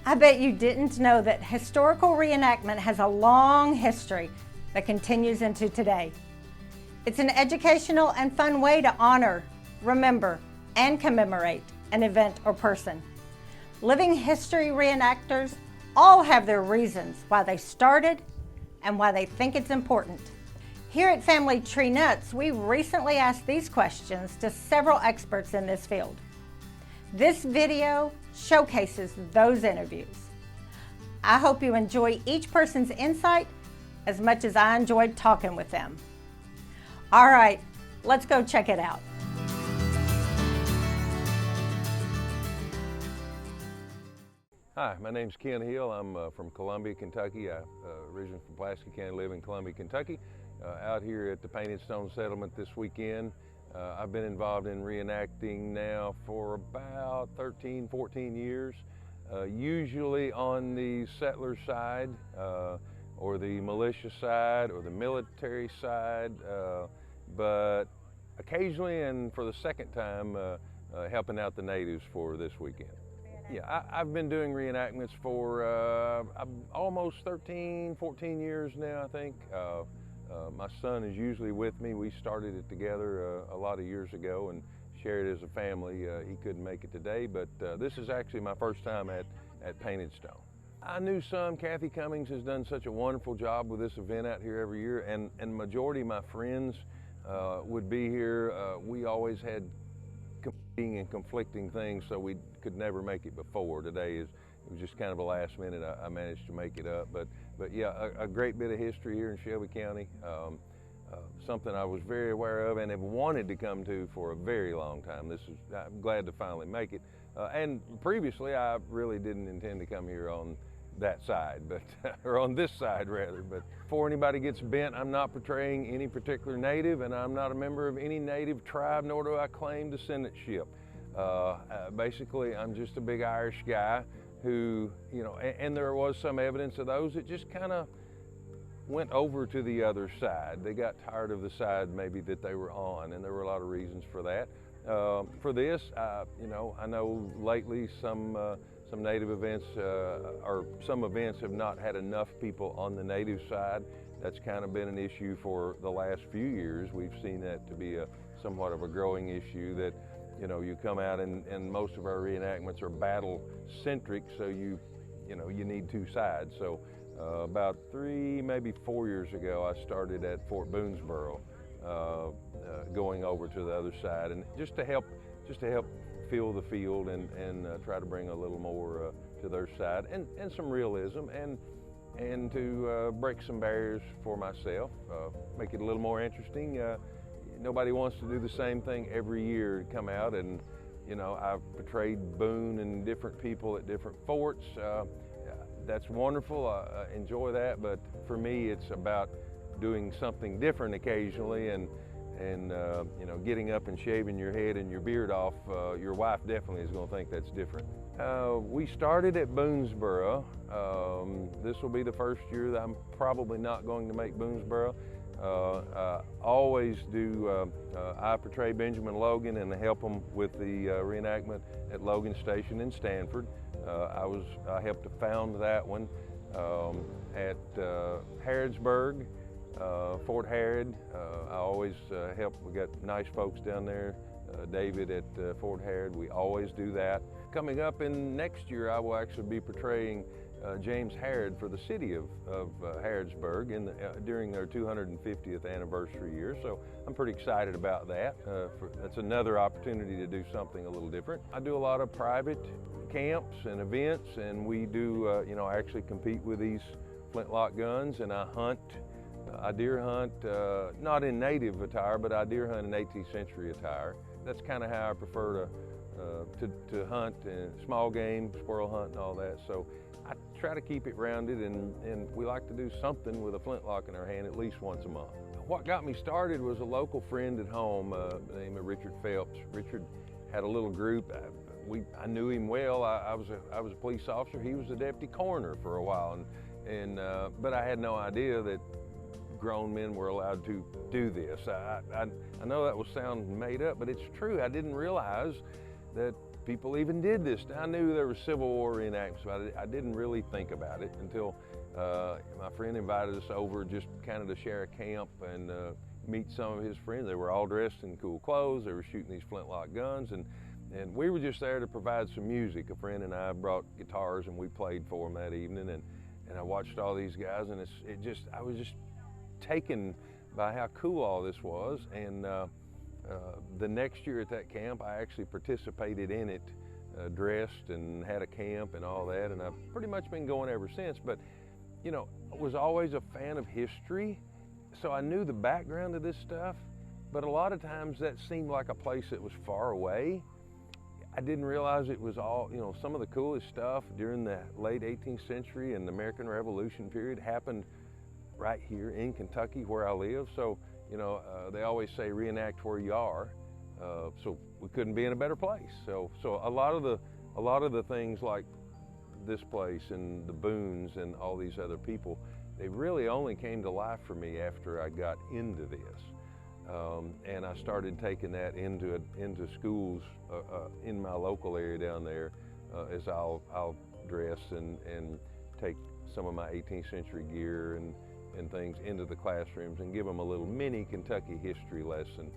I bet you didn't know that historical reenactment has a long history that continues into today. It's an educational and fun way to honor, remember, and commemorate an event or person. Living history reenactors all have their reasons why they started and why they think it's important. Here at Family Tree Nuts, we recently asked these questions to several experts in this field. This video showcases those interviews. I hope you enjoy each person's insight as much as I enjoyed talking with them. All right, let's go check it out. Hi, my name's Ken Hill. I'm from Columbia, Kentucky. I originally from Pulaski County, live in Columbia, Kentucky. Out here at the Painted Stone Settlement this weekend. I've been involved in reenacting now for about 13, 14 years, usually on the settler side, or the militia side, or the military side, but occasionally, and for the second time, helping out the natives for this weekend. Yeah, I've been doing reenactments for almost 13, 14 years now, I think. My son is usually with me. We started it together a lot of years ago and shared it as a family. He couldn't make it today, but this is actually my first time at Painted Stone. I knew some. Kathy Cummings has done such a wonderful job with this event out here every year, and majority of my friends would be here. We always had competing and conflicting things, so we could never make it before. Today it was just kind of a last minute. I managed to make it up, but yeah, a great bit of history here in Shelby County. Something I was very aware of and have wanted to come to for a very long time. I'm glad to finally make it. And previously, I really didn't intend to come here on that side, or on this side rather. But before anybody gets bent, I'm not portraying any particular native, and I'm not a member of any native tribe, nor do I claim descendantship. Basically, I'm just a big Irish guy who, and there was some evidence of those that just kind of went over to the other side. They got tired of the side maybe that they were on, and there were a lot of reasons for that. For this, I know lately some native events, or some events have not had enough people on the native side. That's kind of been an issue for the last few years. We've seen that to be somewhat of a growing issue, that you come out and most of our reenactments are battle-centric, so you need two sides. So about 3, maybe 4 years ago, I started at Fort Boonesboro, going over to the other side, and just to help feel the field and try to bring a little more to their side, and some realism, and to break some barriers for myself, make it a little more interesting. Nobody wants to do the same thing every year, to come out and, I've portrayed Boone and different people at different forts. That's wonderful, I enjoy that, but for me it's about doing something different occasionally, and getting up and shaving your head and your beard off. Your wife definitely is going to think that's different. We started at Boonesboro. This will be the first year that I'm probably not going to make Boonesboro. I always do, I portray Benjamin Logan and help him with the reenactment at Logan Station in Stanford. I helped to found that one. At Harrodsburg, Fort Harrod, I always help. We got nice folks down there. David at Fort Harrod, we always do that. Coming up in next year, I will actually be portraying James Harrod for the city of Harrodsburg during their 250th anniversary year. So I'm pretty excited about that. That's another opportunity to do something a little different. I do a lot of private camps and events, and we do, I actually compete with these flintlock guns, and I hunt. I deer hunt, not in native attire, but I deer hunt in 18th century attire. That's kind of how I prefer to hunt, small game, squirrel hunt and all that. So I try to keep it rounded, and we like to do something with a flintlock in our hand at least once a month. What got me started was a local friend at home, the name of Richard Phelps. Richard had a little group. I knew him well. I was a police officer. He was a deputy coroner for a while, but I had no idea that grown men were allowed to do this. I know that will sound made up, but it's true. I didn't realize that people even did this. I knew there were Civil War reenactments, but I didn't really think about it until my friend invited us over just kind of to share a camp and meet some of his friends. They were all dressed in cool clothes. They were shooting these flintlock guns, and we were just there to provide some music. A friend and I brought guitars and we played for them that evening, and I watched all these guys, and I was just taken by how cool all this was. And the next year at that camp, I actually participated in it, dressed and had a camp and all that, and I've pretty much been going ever since. But you know, I was always a fan of history, so I knew the background of this stuff, but a lot of times that seemed like a place that was far away. I didn't realize it was all, you know, some of the coolest stuff during the late 18th century and the American Revolution period happened right here in Kentucky where I live. So, you know, they always say reenact where you are. So we couldn't be in a better place. So a lot of the things like this place and the Boones and all these other people, they really only came to life for me after I got into this. And I started taking that into schools in my local area down there, as I'll dress and take some of my 18th century gear and things into the classrooms and give them a little mini Kentucky history lesson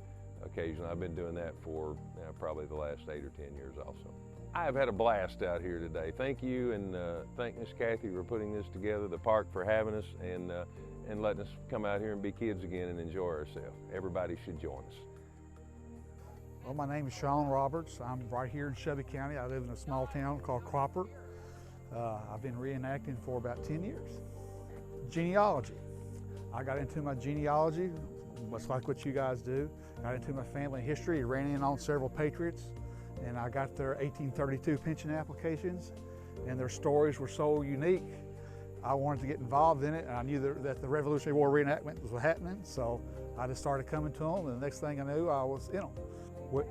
occasionally. I've been doing that for probably the last 8 or 10 years also. I have had a blast out here today. Thank you, and thank Miss Kathy for putting this together, the park for having us, and letting us come out here and be kids again and enjoy ourselves. Everybody should join us. Well, my name is Sean Roberts. I'm right here in Shelby County. I live in a small town called Cropper. I've been reenacting for about 10 years. Genealogy. I got into my genealogy, much like what you guys do. Got into my family history, ran in on several patriots, and I got their 1832 pension applications, and their stories were so unique. I wanted to get involved in it, and I knew that the Revolutionary War reenactment was happening, so I just started coming to them, and the next thing I knew, I was in them.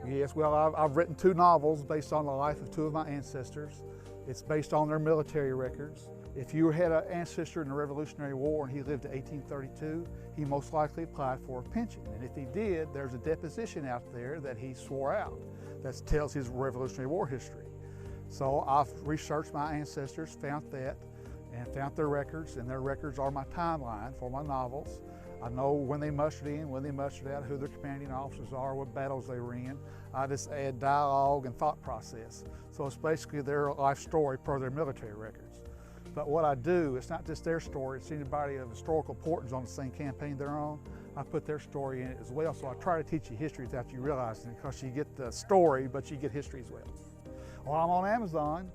Yes, well, I've written 2 novels based on the life of 2 of my ancestors. It's based on their military records. If you had an ancestor in the Revolutionary War and he lived to 1832, he most likely applied for a pension. And if he did, there's a deposition out there that he swore out that tells his Revolutionary War history. So I've researched my ancestors, found that, and found their records, and their records are my timeline for my novels. I know when they mustered in, when they mustered out, who their commanding officers are, what battles they were in. I just add dialogue and thought process. So it's basically their life story per their military records. But what I do, it's not just their story, it's anybody of historical importance on the same campaign they're on. I put their story in it as well. So I try to teach you history without you realizing it, because you get the story, but you get history as well. Well, I'm on Amazon.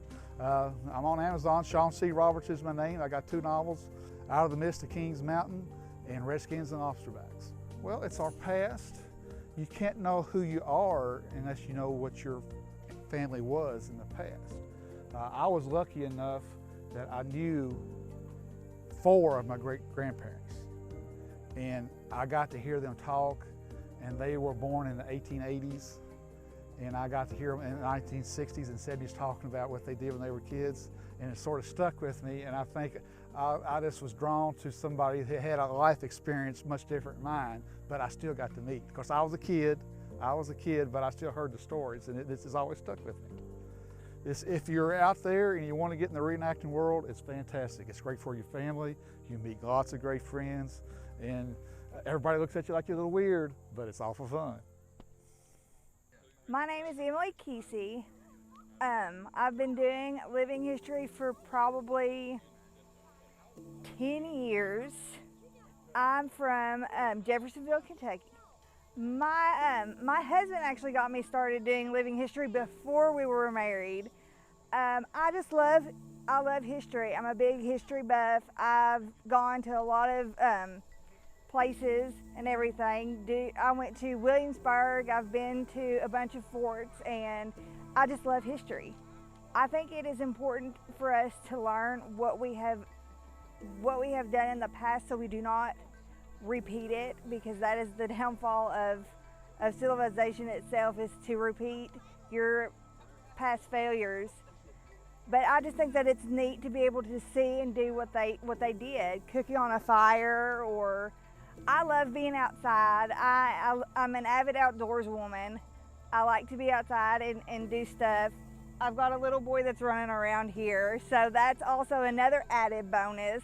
Sean C. Roberts is my name. I got 2 novels, Out of the Mist of Kings Mountain and Redskins and Officerbacks. Well, it's our past. You can't know who you are unless you know what your family was in the past. I was lucky enough that I knew 4 of my great-grandparents, and I got to hear them talk, and they were born in the 1880s, and I got to hear them in the 1960s and 70s talking about what they did when they were kids, and it sort of stuck with me. And I think I just was drawn to somebody who had a life experience much different than mine, but I still got to meet, because I was a kid, but I still heard the stories, and this has always stuck with me. If you're out there and you want to get in the reenacting world, it's fantastic. It's great for your family. You meet lots of great friends, and everybody looks at you like you're a little weird, but it's awful fun. My name is Emily Kesey. I've been doing living history for probably 10 years. I'm from Jeffersonville, Kentucky. My husband actually got me started doing living history before we were married. I love history. I'm a big history buff. I've gone to a lot of places and everything. I went to Williamsburg. I've been to a bunch of forts, and I just love history. I think it is important for us to learn what we have done in the past, so we do not repeat it, because that is the downfall of civilization itself, is to repeat your past failures. But I just think that it's neat to be able to see and do what they did, cooking on a fire, or I love being outside. I'm an avid outdoors woman. I like to be outside and do stuff. I've got a little boy that's running around here, so that's also another added bonus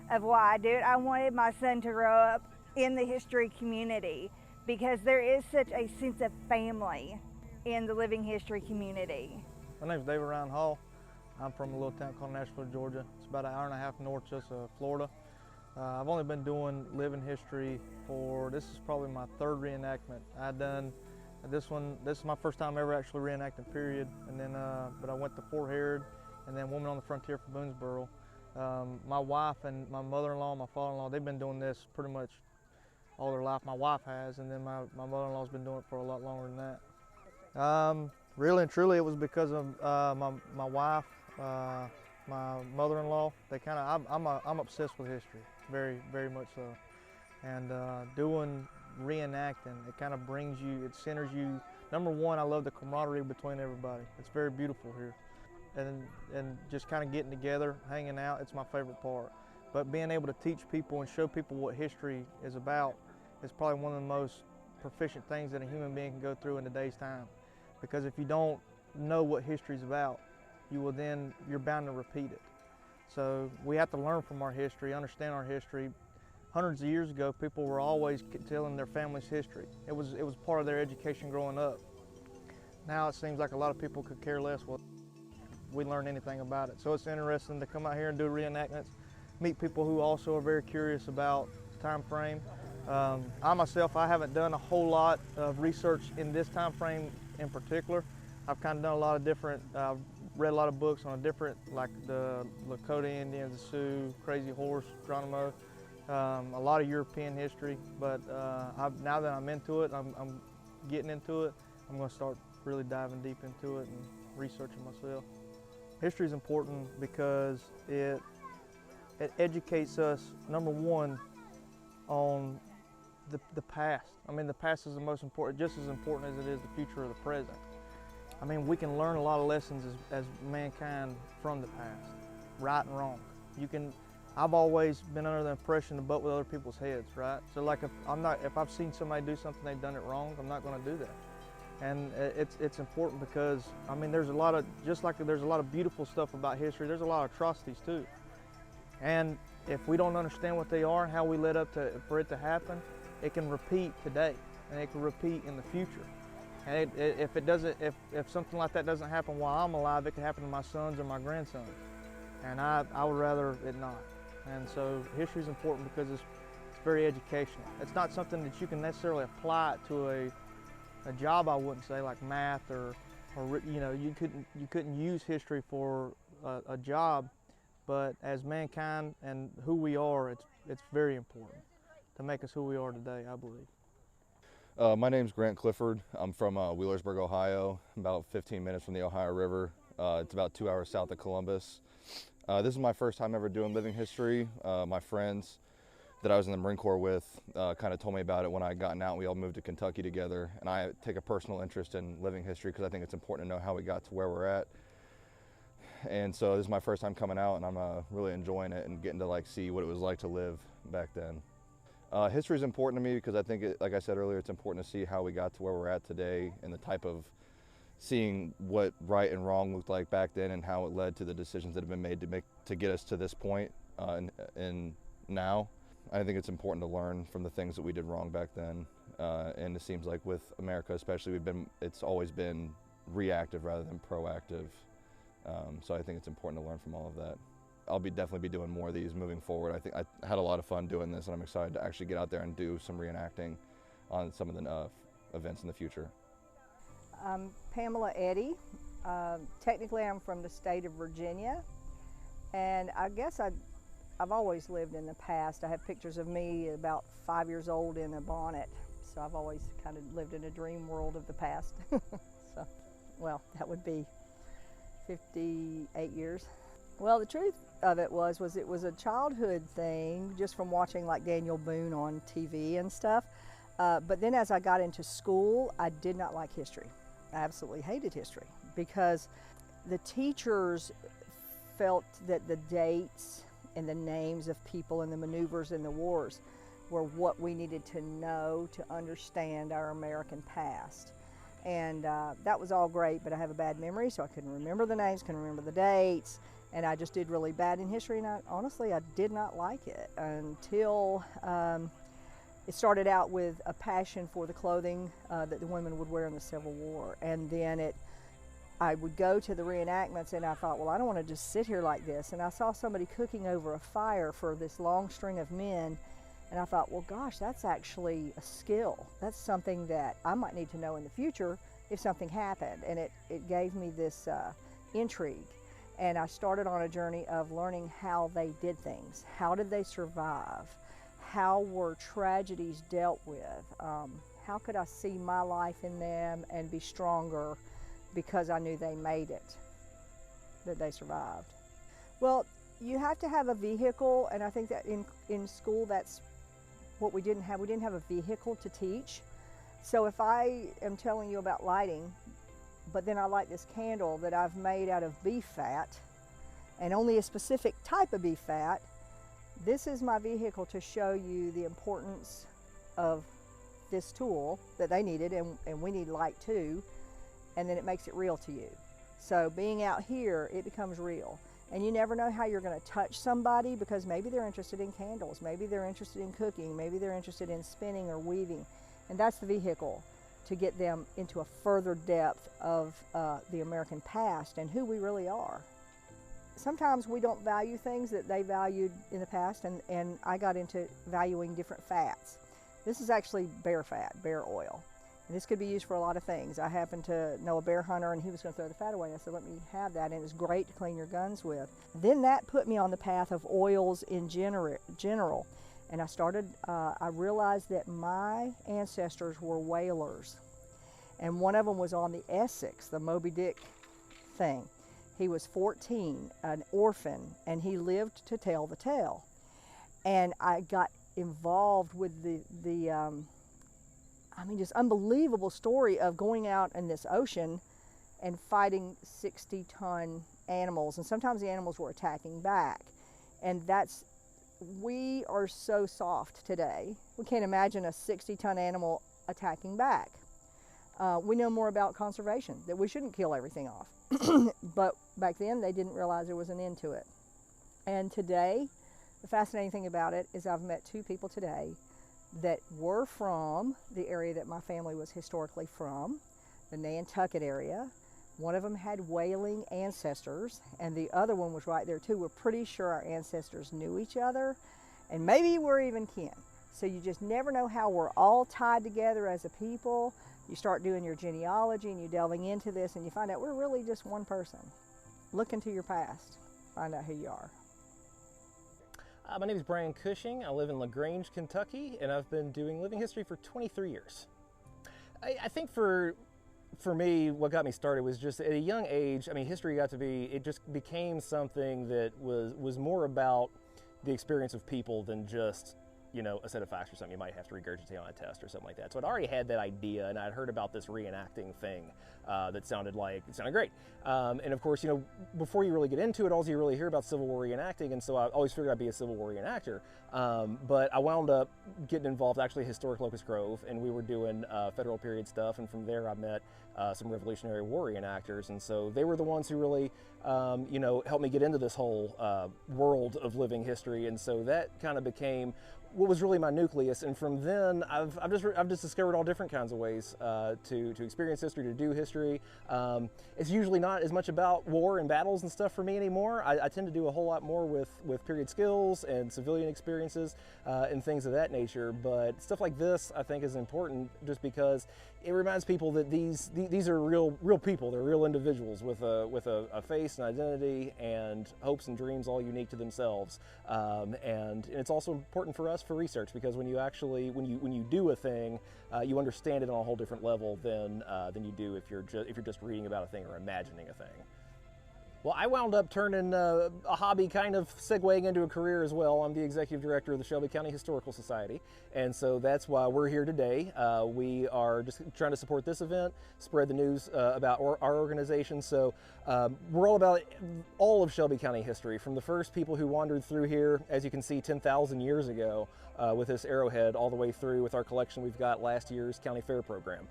of why I do it. I wanted my son to grow up in the history community because there is such a sense of family in the living history community. My name's David Ryan Hall. I'm from a little town called Nashville, Georgia. It's about an hour and a half north just of Florida. I've only been doing living history this is probably my third reenactment. This is my first time ever actually reenacting, period. And then, but I went to Fort Herod and then Women on the Frontier for Boonesboro. My wife and my mother-in-law, my father-in-law, they've been doing this pretty much all their life. My wife has, and then my mother-in-law's been doing it for a lot longer than that. Really and truly, it was because of my wife, my mother-in-law. I'm obsessed with history, very, very much so. And doing reenacting, it kind of brings you, it centers you. Number one, I love the camaraderie between everybody. It's very beautiful here. And just kind of getting together, hanging out, it's my favorite part. But being able to teach people and show people what history is about is probably one of the most proficient things that a human being can go through in today's time. Because if you don't know what history is about, you're bound to repeat it. So we have to learn from our history, understand our history. Hundreds of years ago, people were always telling their family's history. It was part of their education growing up. Now it seems like a lot of people could care less what we learn anything about it. So it's interesting to come out here and do reenactments, meet people who also are very curious about time frame. I myself, I haven't done a whole lot of research in this time frame in particular. I've kind of done a lot of different, read a lot of books on like the Lakota Indians, the Sioux, Crazy Horse, Geronimo, a lot of European history. But now that I'm into it, I'm getting into it, I'm going to start really diving deep into it and researching myself. History is important because it educates us, number one, on the past. I mean, the past is the most important, just as important as it is the future or the present. I mean, we can learn a lot of lessons as mankind from the past, right and wrong. I've always been under the impression to butt with other people's heads, right? So like if I've seen somebody do something they've done it wrong, I'm not going to do that. And it's important because, I mean, just like there's a lot of beautiful stuff about history, there's a lot of atrocities too. And if we don't understand what they are and how we led up for it to happen, it can repeat today and it can repeat in the future. And if something like that doesn't happen while I'm alive, it can happen to my sons or my grandsons. And I would rather it not. And so history is important because it's very educational. It's not something that you can necessarily apply to a job, I wouldn't say, like math or you know, you couldn't use history for a job, but as mankind and who we are, it's very important to make us who we are today, I believe. My name's Grant Clifford. I'm from Wheelersburg, Ohio, about 15 minutes from the Ohio River. It's about 2 hours south of Columbus. This is my first time ever doing living history. My friends that I was in the Marine Corps with kind of told me about it when I had gotten out. We all moved to Kentucky together, and I take a personal interest in living history because I think it's important to know how we got to where we're at. And so this is my first time coming out, and I'm really enjoying it and getting to like see what it was like to live back then. History is important to me because I think, like I said earlier, it's important to see how we got to where we're at today and the type of seeing what right and wrong looked like back then and how it led to the decisions that have been made to get us to this point and now. I think it's important to learn from the things that we did wrong back then, and it seems like with America especially, it's always been reactive rather than proactive. So I think it's important to learn from all of that. I'll definitely be doing more of these moving forward. I think I had a lot of fun doing this, and I'm excited to actually get out there and do some reenacting on some of the events in the future. I'm Pamela Eddy. Technically I'm from the state of Virginia, and I guess I've always lived in the past. I have pictures of me about 5 years old in a bonnet, so I've always kind of lived in a dream world of the past. So, well, that would be 58 years. Well, the truth of it was it was a childhood thing, just from watching like Daniel Boone on TV and stuff. But then as I got into school, I did not like history. I absolutely hated history because the teachers felt that the dates and the names of people and the maneuvers in the wars were what we needed to know to understand our American past. And that was all great, but I have a bad memory, so I couldn't remember the names, couldn't remember the dates, and I just did really bad in history, and honestly, I did not like it until it started out with a passion for the clothing that the women would wear in the Civil War. And then I would go to the reenactments, and I thought, well, I don't want to just sit here like this. And I saw somebody cooking over a fire for this long string of men, and I thought, well, gosh, that's actually a skill. That's something that I might need to know in the future if something happened. And it gave me this intrigue. And I started on a journey of learning how they did things. How did they survive? How were tragedies dealt with? How could I see my life in them and be stronger because I knew they made it, that they survived? Well, you have to have a vehicle, and I think that in school that's what we didn't have. We didn't have a vehicle to teach. So if I am telling you about lighting, but then I light this candle that I've made out of beef fat, and only a specific type of beef fat, this is my vehicle to show you the importance of this tool that they needed, and we need light too, and then it makes it real to you. So being out here, it becomes real. And you never know how you're going to touch somebody, because maybe they're interested in candles, maybe they're interested in cooking, maybe they're interested in spinning or weaving. And that's the vehicle to get them into a further depth of the American past and who we really are. Sometimes we don't value things that they valued in the past, and I got into valuing different fats. This is actually bear fat, bear oil. And this could be used for a lot of things. I happen to know a bear hunter, and he was going to throw the fat away. I said, let me have that, and it's great to clean your guns with. Then that put me on the path of oils in general. And I realized that my ancestors were whalers. And one of them was on the Essex, the Moby Dick thing. He was 14, an orphan, and he lived to tell the tale. And I got involved with just unbelievable story of going out in this ocean and fighting 60-ton animals. And sometimes the animals were attacking back. And we are so soft today. We can't imagine a 60-ton animal attacking back. We know more about conservation, that we shouldn't kill everything off. But back then, they didn't realize there was an end to it. And today, the fascinating thing about it is I've met two people today that were from the area that my family was historically from, the Nantucket area. One of them had whaling ancestors, and the other one was right there too. We're pretty sure our ancestors knew each other, and maybe we're even kin. So you just never know how we're all tied together as a people. You start doing your genealogy and you're delving into this, and you find out we're really just one person. Look into your past, find out who you are. My name is Brian Cushing. I live in LaGrange, Kentucky, and I've been doing living history for 23 years. I think for me, what got me started was just at a young age, history it just became something that was more about the experience of people than just, a set of facts or something you might have to regurgitate on a test or something like that. So I'd already had that idea, and I'd heard about this reenacting thing that sounded great. And of course, before you really get into it, all you really hear about Civil War reenacting, and so I always figured I'd be a Civil War reenactor. But I wound up getting involved actually at Historic Locust Grove, and we were doing federal period stuff, and from there I met some Revolutionary War reenactors, and so they were the ones who really helped me get into this whole world of living history, and so that kind of became what was really my nucleus. And from then I've just discovered all different kinds of ways to experience history, to do history. It's usually not as much about war and battles and stuff for me anymore. I tend to do a whole lot more with period skills and civilian experiences and things of that nature. But stuff like this I think is important just because it reminds people that these are real people. They're real individuals with a face and identity and hopes and dreams all unique to themselves. And it's also important for us for research, because when you do a thing, you understand it on a whole different level than you do if you're just reading about a thing or imagining a thing. Well, I wound up turning a hobby kind of segueing into a career as well. I'm the executive director of the Shelby County Historical Society, and so that's why we're here today. We are just trying to support this event, spread the news about our organization. So we're all about all of Shelby County history, from the first people who wandered through here, as you can see, 10,000 years ago, with this arrowhead, all the way through with our collection. We've got last year's county fair program.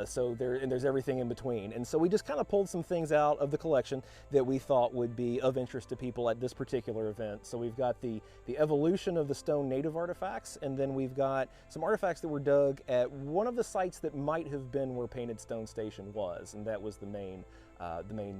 So there's everything in between. And so we just kind of pulled some things out of the collection that we thought would be of interest to people at this particular event. So we've got the evolution of the stone native artifacts, and then we've got some artifacts that were dug at one of the sites that might have been where Painted Stone Station was, and that was the main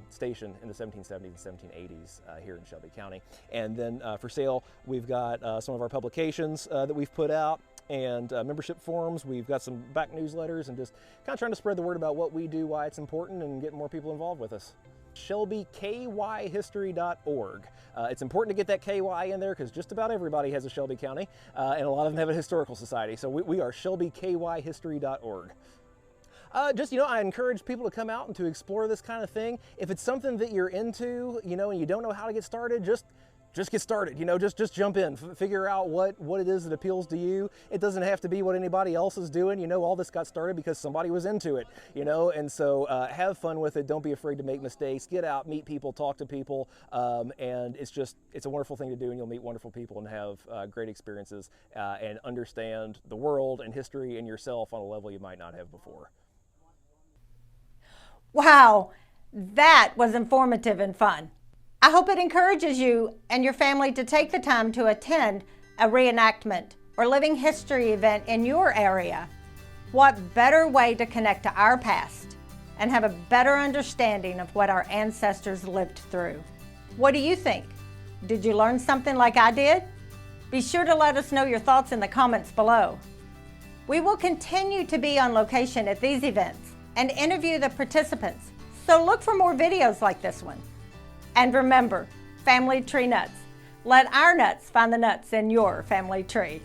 station in the 1770s and 1780s here in Shelby County. And then for sale, we've got some of our publications that we've put out, and membership forms. We've got some back newsletters, and just kind of trying to spread the word about what we do, why it's important, and get more people involved with us. ShelbyKYhistory.org. It's important to get that KY in there because just about everybody has a Shelby County, and a lot of them have a historical society. So we are ShelbyKYhistory.org. I encourage people to come out and to explore this kind of thing. If it's something that you're into, and you don't know how to get started, just get started. Just jump in, figure out what it is that appeals to you. It doesn't have to be what anybody else is doing. All this got started because somebody was into it, and so have fun with it. Don't be afraid to make mistakes. Get out, meet people, talk to people, and it's a wonderful thing to do, and you'll meet wonderful people and have great experiences and understand the world and history and yourself on a level you might not have before. Wow, that was informative and fun. I hope it encourages you and your family to take the time to attend a reenactment or living history event in your area. What better way to connect to our past and have a better understanding of what our ancestors lived through? What do you think? Did you learn something like I did? Be sure to let us know your thoughts in the comments below. We will continue to be on location at these events and interview the participants, so look for more videos like this one. And remember, family tree nuts. Let our nuts find the nuts in your family tree.